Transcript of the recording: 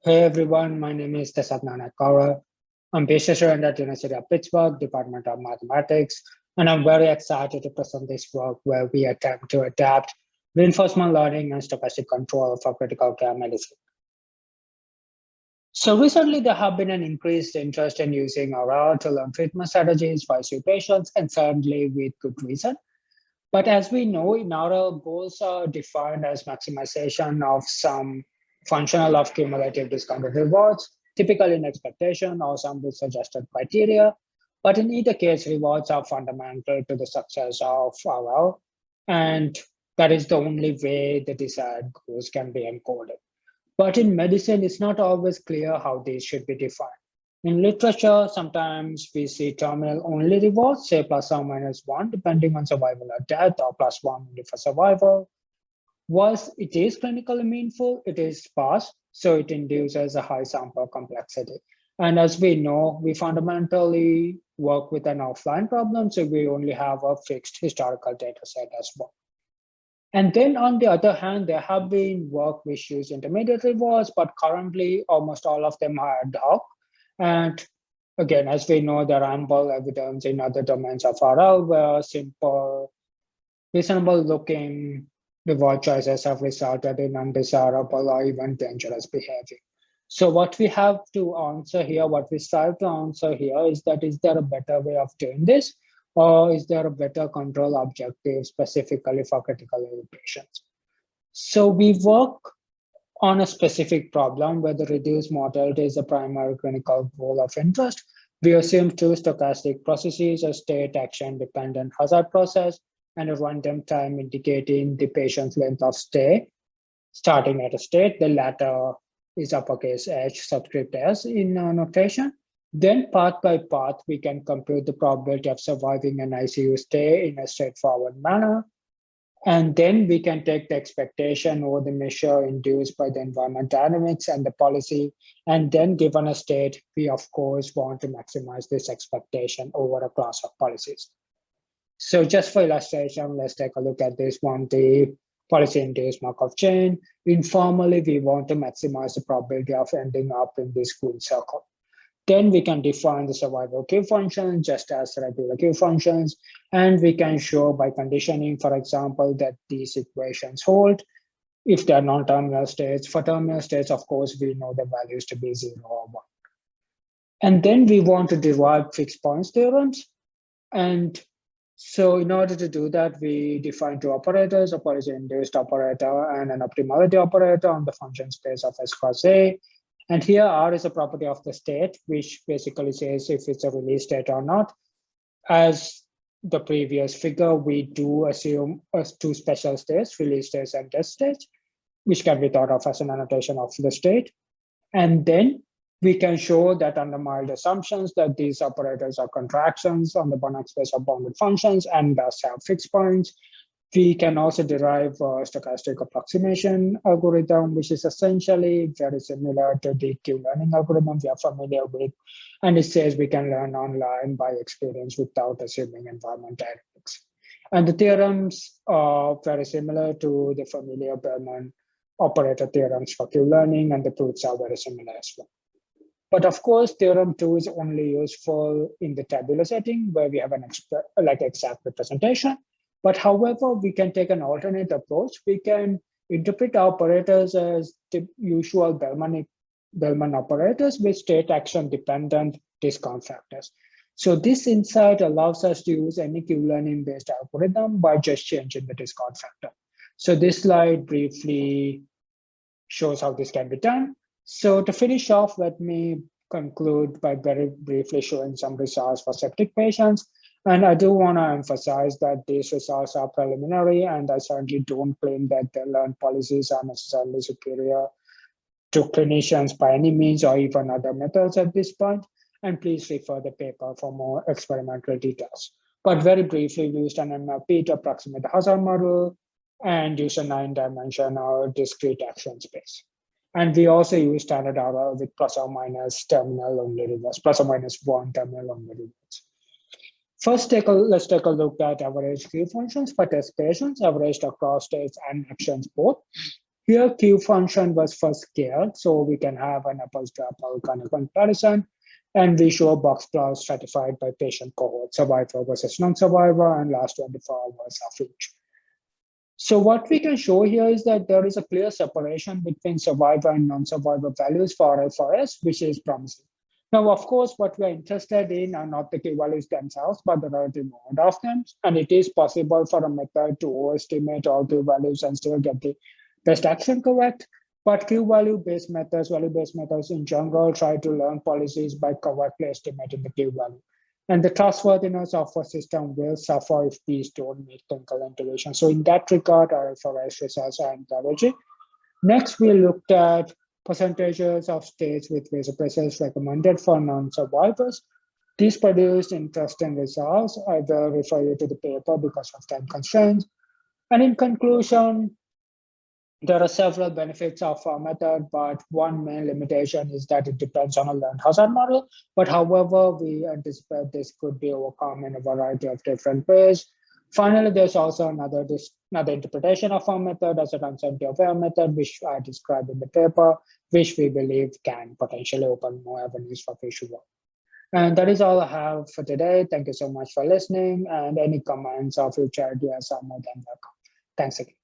Hey everyone, my name is Nanayakkara. I'm PhD student at University of Pittsburgh, Department of Mathematics, and I'm very excited to present this work where we attempt to adapt reinforcement learning and stochastic control for critical care medicine. So recently there have been an increased interest in using RL to learn treatment strategies for ICU patients, and certainly with good reason. But as we know, in RL, goals are defined as maximization of some functional of cumulative discounted rewards, typically in expectation or some with suggested criteria. But in either case, rewards are fundamental to the success of RL, and that is the only way the desired goals can be encoded. But in medicine, it's not always clear how these should be defined. In literature, sometimes we see terminal only rewards, say plus or minus one, depending on survival or death, or plus one only for survival. Once it is clinically meaningful, it is sparse, so it induces a high sample complexity. And as we know, we fundamentally work with an offline problem, so we only have a fixed historical data set as well. And then on the other hand, there have been work which use intermediate rewards, but currently almost all of them are ad hoc. And again, as we know, there are ample evidence in other domains of RL where simple, reasonable looking reward choices have resulted in undesirable or even dangerous behavior. So what we have to answer here, what we strive to answer here is that, is there a better way of doing this? Or is there a better control objective specifically for critical ill patients? So we work on a specific problem where the reduced mortality is the primary clinical goal of interest. We assume two stochastic processes, a state action dependent hazard process and a runtime time indicating the patient's length of stay, starting at a state. The latter is uppercase H subscript S in notation. Then path by path, we can compute the probability of surviving an ICU stay in a straightforward manner. And then we can take the expectation or the measure induced by the environment dynamics and the policy. And then given a state, we of course want to maximize this expectation over a class of policies. So just for illustration, let's take a look at this one, the policy-induced Markov chain. Informally, we want to maximize the probability of ending up in this green circle. Then we can define the survival Q functions just as regular Q functions. And we can show by conditioning, for example, that these equations hold if they're non-terminal states. For terminal states, of course, we know the values to be 0 or 1. And then we want to derive fixed points theorems. And so in order to do that, we define two operators, a policy-induced operator and an optimality operator on the function space of S cross A. And here R is a property of the state, which basically says if it's a release state or not. As the previous figure, we do assume two special states, release states and test states, which can be thought of as an annotation of the state. And then we can show that under mild assumptions that these operators are contractions on the Banach space of bounded functions and thus have fixed points. We can also derive a stochastic approximation algorithm, which is essentially very similar to the Q-learning algorithm we are familiar with. And it says we can learn online by experience without assuming environment dynamics. And the theorems are very similar to the familiar Bellman operator theorems for Q-learning, and the proofs are very similar as well. But of course, theorem 2 is only useful in the tabular setting where we have an exact representation. But however, we can take an alternate approach. We can interpret operators as the usual Bellman operators with state action dependent discount factors. So this insight allows us to use any Q-learning based algorithm by just changing the discount factor. So this slide briefly shows how this can be done. So to finish off, let me conclude by very briefly showing some results for septic patients. And I do want to emphasize that these results are preliminary, and I certainly don't claim that the learned policies are necessarily superior to clinicians by any means or even other methods at this point. And please refer the paper for more experimental details. But very briefly, we used an MLP to approximate the hazard model and use a 9-dimensional discrete action space. And we also use standard RL with plus or minus terminal only rewards, plus or minus one terminal only rewards. First, let's take a look at average Q functions for test patients, averaged across states and actions both. Here, Q function was first scared, so we can have an apples to apple kind of comparison. And we show a box plot stratified by patient cohort, survivor versus non-survivor, and last 24 hours of each. So what we can show here is that there is a clear separation between survivor and non-survivor values for FRS, which is promising. Now, of course, what we're interested in are not the Q values themselves, but the relative mode of them. And it is possible for a method to overestimate all Q values and still get the best action correct. But Q value-based methods, value-based methods in general, try to learn policies by correctly estimating the Q value. And the trustworthiness of a system will suffer if these don't meet clinical integration. So in that regard, our FRS results are encouraging. Next, we looked at percentages of states with vasopressors recommended for non-survivors. These produced interesting results. I will refer you to the paper because of time constraints. And in conclusion, there are several benefits of our method, but one main limitation is that it depends on a learned hazard model. But however, we anticipate this could be overcome in a variety of different ways. Finally, there's also another interpretation of our method as an uncertainty of error method, which I described in the paper, which we believe can potentially open more avenues for future work. And that is all I have for today. Thank you so much for listening, and any comments or future ideas are more than welcome. Thanks again.